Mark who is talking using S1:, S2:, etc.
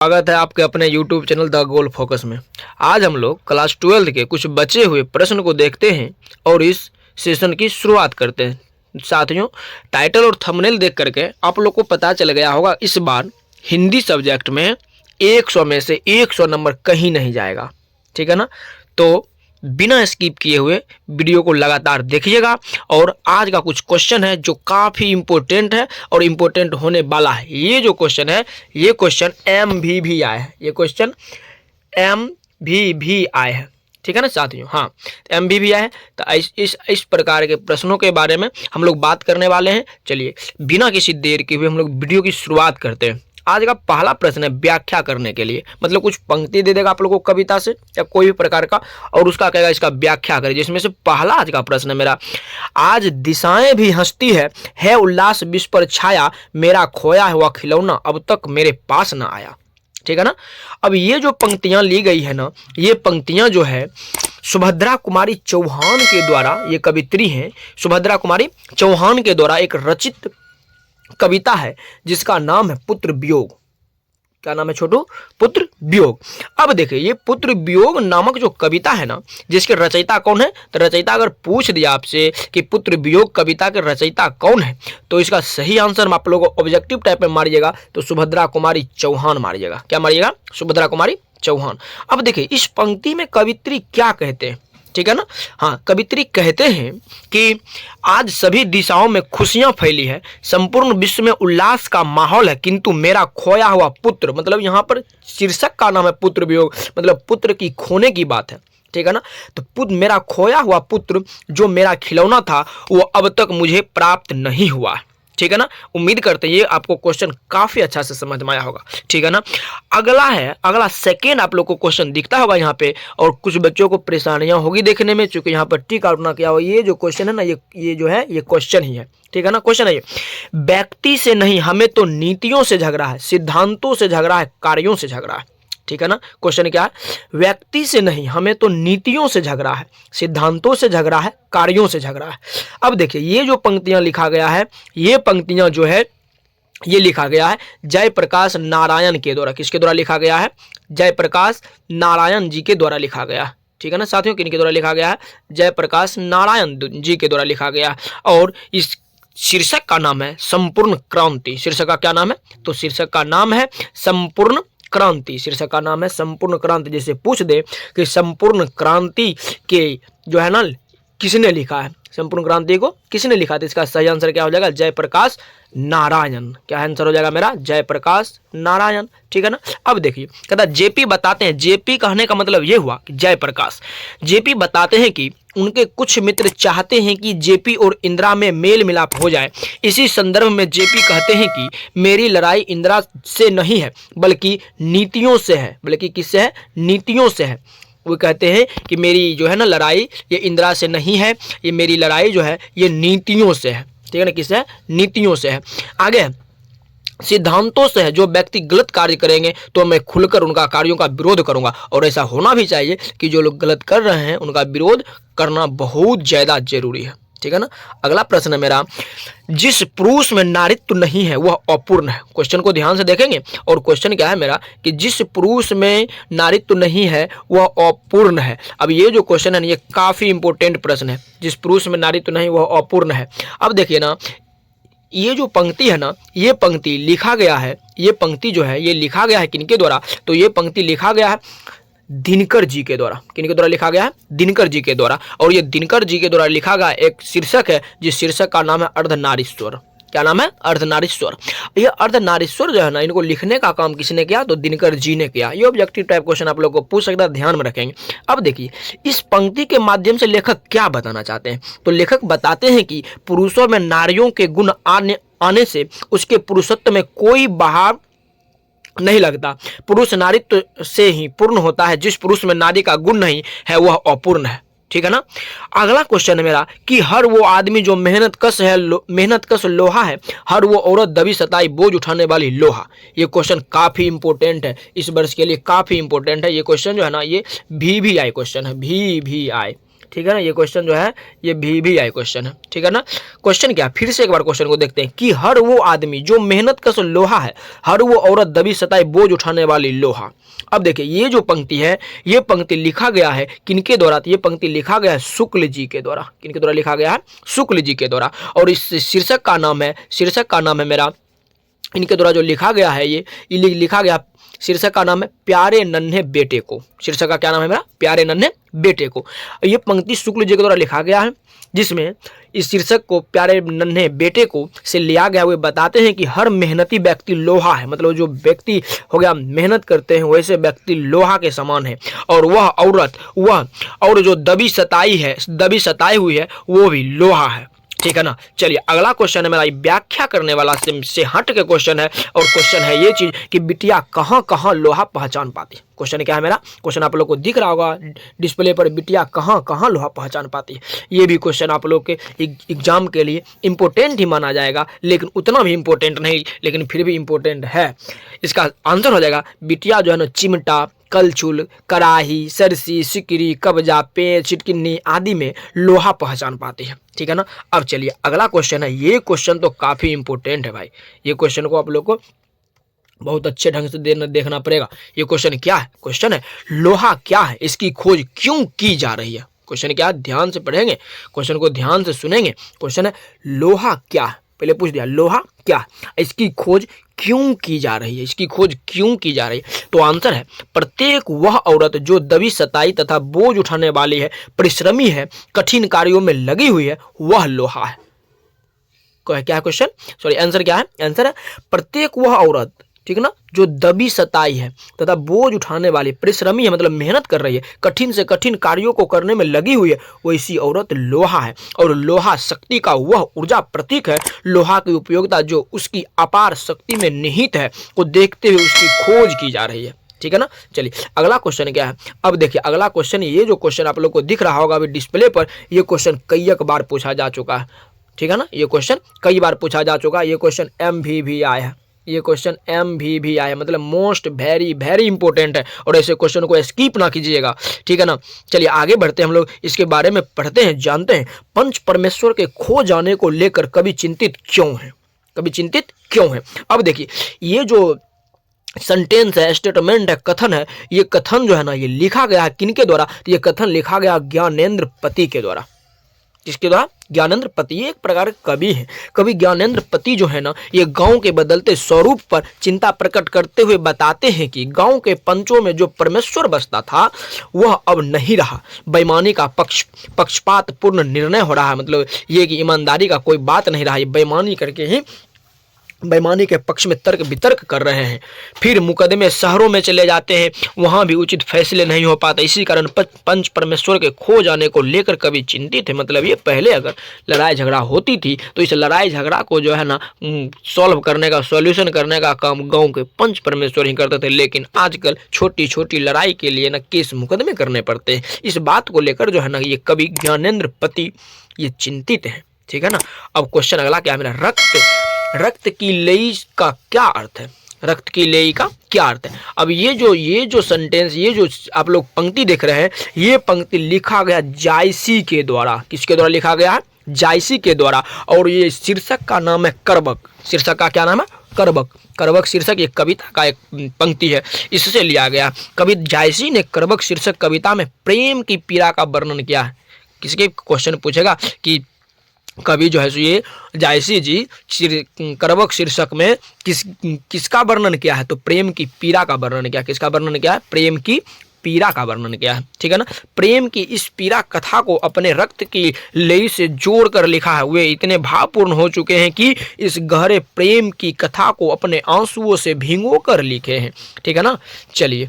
S1: स्वागत है आपके अपने YouTube channel the goal focus में। आज हम लोग क्लास 12 के कुछ बचे हुए प्रश्न को देखते हैं और इस सेशन की शुरुआत करते हैं। साथियों, टाइटल और थंबनेल देख करके आप लोग को पता चल गया होगा इस बार हिंदी सब्जेक्ट में 100 में से 100 नंबर कहीं नहीं जाएगा, ठीक है ना। तो बिना स्किप किए हुए वीडियो को लगातार देखिएगा और आज का कुछ क्वेश्चन है जो काफ़ी इम्पोर्टेंट है और इम्पोर्टेंट होने वाला है। ये जो क्वेश्चन है ये क्वेश्चन MVV आया है, ये क्वेश्चन MVV आया है, ठीक है ना साथियों। हाँ, MVV आया है तो इस प्रकार के प्रश्नों के बारे में हम लोग बात करने वाले हैं। चलिए बिना किसी देर के हुए हम लोग वीडियो की शुरुआत करते हैं। आज का पहला प्रश्न है व्याख्या करने के लिए, मतलब कुछ पंक्ति दे देगा आप लोगों को कविता से या कोई भी प्रकार का और उसका कहेगा इसका व्याख्या करें। जिसमें से पहला आज का प्रश्न है मेरा, आज दिशाएं भी हंसती है उल्लास विश्व पर छाया, मेरा खोया हुआ खिलौना अब तक मेरे पास ना आया, ठीक है ना। अब ये जो पंक्तियां ली गई है ना, ये पंक्तियां जो है सुभद्रा कुमारी चौहान के द्वारा, ये कवित्री हैं सुभद्रा कुमारी चौहान के द्वारा एक रचित कविता है जिसका नाम है पुत्र वियोग। क्या नाम है छोटू? पुत्र वियोग। अब देखिए ये पुत्र वियोग नामक जो कविता है ना, जिसके रचयिता कौन है, तो रचयिता अगर पूछ दिया आपसे कि पुत्र वियोग कविता के रचयिता कौन है तो इसका सही आंसर आप लोगों को ऑब्जेक्टिव टाइप में मारिएगा तो सुभद्रा कुमारी चौहान मारिएगा। क्या मारिएगा? सुभद्रा कुमारी चौहान। अब देखिए इस पंक्ति में कवित्री क्या कहते हैं, ठीक है ना। हाँ, कवित्री कहते हैं कि आज सभी दिशाओं में खुशियां फैली है, संपूर्ण विश्व में उल्लास का माहौल है, किंतु मेरा खोया हुआ पुत्र, मतलब यहाँ पर शीर्षक का नाम है पुत्र वियोग, मतलब पुत्र की खोने की बात है, ठीक है ना। तो मेरा खोया हुआ पुत्र जो मेरा खिलौना था वो अब तक मुझे प्राप्त नहीं हुआ, ठीक है ना। उम्मीद करते हैं ये आपको क्वेश्चन काफी अच्छा से समझ में आया होगा, ठीक है ना। अगला सेकेंड आप लोग को क्वेश्चन दिखता होगा यहाँ पे और कुछ बच्चों को परेशानियां होगी देखने में, चूंकि यहाँ पर टिक आउट ना किया हो। ये जो क्वेश्चन है ना, ये जो है ये क्वेश्चन ही है, ठीक है ना। क्वेश्चन है ये, व्यक्ति से नहीं हमें तो नीतियों से झगड़ा है, सिद्धांतों से झगड़ा है, कार्यों से झगड़ा है, ठीक है ना। क्वेश्चन क्या है? व्यक्ति से नहीं हमें तो नीतियों से झगड़ा है, सिद्धांतों से झगड़ा है, कार्यों से झगड़ा है। अब देखिए ये जो पंक्तियां लिखा गया है, ये पंक्तियां जो है ये लिखा गया है जयप्रकाश नारायण के द्वारा। किसके द्वारा लिखा गया है? जयप्रकाश नारायण जी के द्वारा लिखा गया है, ठीक है ना साथियों। किनके द्वारा लिखा गया है? जयप्रकाश नारायण जी के द्वारा लिखा गया है। और इस शीर्षक का नाम है संपूर्ण क्रांति। शीर्षक का क्या नाम है? तो शीर्षक का नाम है संपूर्ण क्रांति। शीर्षक का नाम है संपूर्ण क्रांति। जैसे पूछ दे कि संपूर्ण क्रांति के जो है ना किसने लिखा है, संपूर्ण क्रांति को किसने लिखा, तो इसका सही आंसर क्या हो जाएगा? जयप्रकाश नारायण। क्या आंसर हो जाएगा मेरा? जयप्रकाश नारायण, ठीक है ना। अब देखिए कहता जेपी बताते हैं, जेपी कहने का मतलब ये हुआ कि जयप्रकाश। जेपी बताते हैं कि उनके कुछ मित्र चाहते हैं कि जेपी और इंदिरा में मेल मिलाप हो जाए। इसी संदर्भ में जेपी कहते हैं कि मेरी लड़ाई इंदिरा से नहीं है बल्कि नीतियों से है। बल्कि किससे है? नीतियों से है। वो कहते हैं कि मेरी जो है ना लड़ाई ये इंदिरा से नहीं है, ये मेरी लड़ाई जो है ये नीतियों से है, ठीक है ना। किससे है? नीतियों से है। आगे सिद्धांतों से है, जो व्यक्ति गलत कार्य करेंगे तो मैं खुलकर उनका कार्यों का विरोध करूंगा। और ऐसा होना भी चाहिए कि जो लोग गलत कर रहे हैं उनका विरोध करना बहुत ज्यादा जरूरी है, ठीक है ना। अगला प्रश्न है मेरा, जिस पुरुष में नारीत्व नहीं है वह अपूर्ण है। क्वेश्चन को ध्यान से देखेंगे और क्वेश्चन क्या है मेरा कि जिस पुरुष में नारीत्व नहीं है वह अपूर्ण है। अब ये जो क्वेश्चन है ना ये काफी इंपॉर्टेंट प्रश्न है। जिस पुरुष में नारीत्व नहीं वह अपूर्ण है। अब देखिए ना ये जो पंक्ति है ना, ये पंक्ति लिखा गया है, ये पंक्ति जो है ये लिखा गया है किनके द्वारा? तो ये पंक्ति लिखा गया है दिनकर जी के द्वारा। किनके द्वारा लिखा गया है? दिनकर जी के द्वारा। और ये दिनकर जी के द्वारा लिखा गया एक शीर्षक है जिस शीर्षक का नाम है अर्धनारीश्वर। क्या नाम है? अर्धनारीश्वर। ये अर्धनारीश्वर जो है ना इनको लिखने का काम किसने किया? तो दिनकर जी ने किया। ये ऑब्जेक्टिव टाइप क्वेश्चन आप लोग को पूछ सकता है, ध्यान में रखेंगे। अब देखिए इस पंक्ति के माध्यम से लेखक क्या बताना चाहते हैं? तो लेखक बताते हैं कि पुरुषों में नारियों के गुण आने से उसके पुरुषत्व में कोई बहाव नहीं लगता। पुरुष नारीत्व से ही पूर्ण होता है। जिस पुरुष में नारी का गुण नहीं है वह अपूर्ण है, ठीक है ना। अगला क्वेश्चन है मेरा कि हर वो आदमी जो मेहनत कश लोहा है, हर वो औरत दबी सताई बोझ उठाने वाली लोहा। ये क्वेश्चन काफी इंपॉर्टेंट है, इस वर्ष के लिए काफी इंपॉर्टेंट है। ये क्वेश्चन जो है ना ये VVI क्वेश्चन है, VVI, ठीक है ना। ये क्वेश्चन जो है ये भी आई क्वेश्चन है, ठीक है ना। क्वेश्चन क्या, फिर से एक बार क्वेश्चन को देखते हैं कि हर वो आदमी जो मेहनत कश लोहा है, हर वो औरत दबी सताई बोझ उठाने वाली लोहा। अब देखिए ये जो पंक्ति है, ये पंक्ति लिखा गया है किनके द्वारा, तो ये पंक्ति लिखा गया है शुक्ल जी के द्वारा। किनके द्वारा लिखा गया है, शुक्ल जी के द्वारा। और इस शीर्षक का नाम है मेरा, इनके द्वारा जो लिखा गया है ये लिखा गया, शीर्षक का नाम है प्यारे नन्हे बेटे को। शीर्षक का क्या नाम है मेरा, प्यारे नन्हे बेटे को। ये पंक्ति शुक्ल जी के द्वारा लिखा गया है, जिसमें इस शीर्षक को प्यारे नन्हे बेटे को से लिया गया। वे बताते हैं कि हर मेहनती व्यक्ति लोहा है, मतलब जो व्यक्ति हो गया मेहनत करते हैं वैसे व्यक्ति लोहा के समान है। और वह औरत और जो दबी सताई हुई है वो भी लोहा है, ठीक है ना। चलिए अगला क्वेश्चन है मेरा, व्याख्या करने वाला से हट के क्वेश्चन है। और क्वेश्चन है ये चीज कि बिटिया कहाँ कहाँ लोहा पहचान पाती। क्वेश्चन क्या है मेरा, क्वेश्चन आप लोग को दिख रहा होगा डिस्प्ले पर, बिटिया कहाँ कहाँ लोहा पहचान पाती है। ये भी क्वेश्चन आप लोग के एग्जाम के लिए इंपॉर्टेंट ही माना जाएगा, लेकिन उतना भी इंपॉर्टेंट नहीं, लेकिन फिर भी इंपॉर्टेंट है। इसका आंसर हो जाएगा बिटिया जो है ना चिमटा, कलछुल, कराही, सरसी, सिकरी, कब्जा, पेंच, चिटकिन्नी आदि में लोहा पहचान पाती है, ठीक है ना। अब चलिए अगला क्वेश्चन है, ये क्वेश्चन तो काफी इंपॉर्टेंट है भाई। ये क्वेश्चन को आप लोग को बहुत अच्छे ढंग से देखना पड़ेगा। ये क्वेश्चन क्या है, क्वेश्चन है लोहा क्या है, इसकी खोज क्यों की जा रही है। क्वेश्चन क्या है, ध्यान से पढ़ेंगे, क्वेश्चन को ध्यान से सुनेंगे। क्वेश्चन है लोहा क्या है, पहले पूछ दिया लोहा क्या है, इसकी खोज क्यों की जा रही है, इसकी खोज क्यों की जा रही है। तो आंसर है प्रत्येक वह औरत जो दबी सताई तथा बोझ उठाने वाली है, परिश्रमी है, कठिन कार्यों में लगी हुई है, वह लोहा है। क्या है क्वेश्चन, सॉरी आंसर क्या है, आंसर है प्रत्येक वह औरत, ठीक है ना, जो दबी सताई है तथा बोझ उठाने वाली, परिश्रमी है मतलब मेहनत कर रही है, कठिन से कठिन कार्यों को करने में लगी हुई है, वैसी औरत लोहा है। और लोहा शक्ति का वह ऊर्जा प्रतीक है। लोहा की उपयोगिता जो उसकी अपार शक्ति में निहित है को देखते हुए उसकी खोज की जा रही है, ठीक है ना। चलिए अगला क्वेश्चन क्या है, अब देखिए अगला क्वेश्चन, ये जो क्वेश्चन आप लोग को दिख रहा होगा अभी डिस्प्ले पर, ये क्वेश्चन कई बार पूछा जा चुका है, ठीक है ना। ये क्वेश्चन कई बार पूछा जा चुका है, ये क्वेश्चन MVV आया है, ये क्वेश्चन MVV आया, मतलब मोस्ट वेरी वेरी इंपॉर्टेंट है। और ऐसे क्वेश्चन को स्किप ना कीजिएगा, ठीक है ना। चलिए आगे बढ़ते हैं, हम लोग इसके बारे में पढ़ते हैं, जानते हैं पंच परमेश्वर के खो जाने को लेकर कवि चिंतित क्यों है, कवि चिंतित क्यों है। अब देखिए ये जो सेंटेंस है, स्टेटमेंट है, कथन है, ये कथन जो है ना ये लिखा गया है किनके द्वारा, ये कथन लिखा गया ज्ञानेंद्र पति के द्वारा। किसके द्वारा, ज्ञानेंद्र पति। ये एक प्रकार के कवि हैं। कवि ज्ञानेंद्र पति जो है ना, ये गांव के बदलते स्वरूप पर चिंता प्रकट करते हुए बताते हैं कि गांव के पंचों में जो परमेश्वर बसता था वह अब नहीं रहा। बेईमानी का पक्षपात पूर्ण निर्णय हो रहा है, मतलब ये कि ईमानदारी का कोई बात नहीं रहा, ये बेईमानी करके ही बेईमानी के पक्ष में तर्क वितर्क कर रहे हैं। फिर मुकदमे शहरों में चले जाते हैं, वहां भी उचित फैसले नहीं हो पाते। इसी कारण पंच परमेश्वर के खो जाने को लेकर कभी चिंतित है। मतलब ये पहले अगर लड़ाई झगड़ा होती थी तो इस लड़ाई झगड़ा को जो है ना सॉल्व करने का, सॉल्यूशन करने का काम गांव के पंच परमेश्वर ही करते थे। लेकिन आजकल छोटी छोटी लड़ाई के लिए ना केस मुकदमे करने पड़ते हैं। इस बात को लेकर जो है ना ये कवि ज्ञानेंद्र पति ये चिंतित है, ठीक है ना। अब क्वेश्चन अगला क्या है मेरा, रक्त की लेई का क्या अर्थ है, रक्त की लेई का क्या अर्थ है। अब ये जो सेंटेंस, ये जो आप लोग पंक्ति देख रहे हैं, ये पंक्ति लिखा गया जायसी के द्वारा। किसके द्वारा लिखा गया है, जायसी के द्वारा। और ये शीर्षक का नाम है करबक। शीर्षक का क्या नाम है, करबक। करबक शीर्षक एक कविता का एक पंक्ति है, इससे लिया गया। कवि जायसी ने करबक शीर्षक कविता में प्रेम की पीड़ा का वर्णन किया है। किसके क्वेश्चन पूछेगा कि कवि जो है ये जायसी जी करबक शीर्षक में किसका वर्णन किया है, तो प्रेम की पीड़ा का वर्णन किया। किसका वर्णन किया है, प्रेम की पीड़ा का वर्णन किया है, ठीक है ना। प्रेम की इस पीड़ा कथा को अपने रक्त की लेई से जोड़कर लिखा है। वे इतने भावपूर्ण हो चुके हैं कि इस गहरे प्रेम की कथा को अपने आंसुओं से भिगो कर लिखे हैं, ठीक है ना। चलिए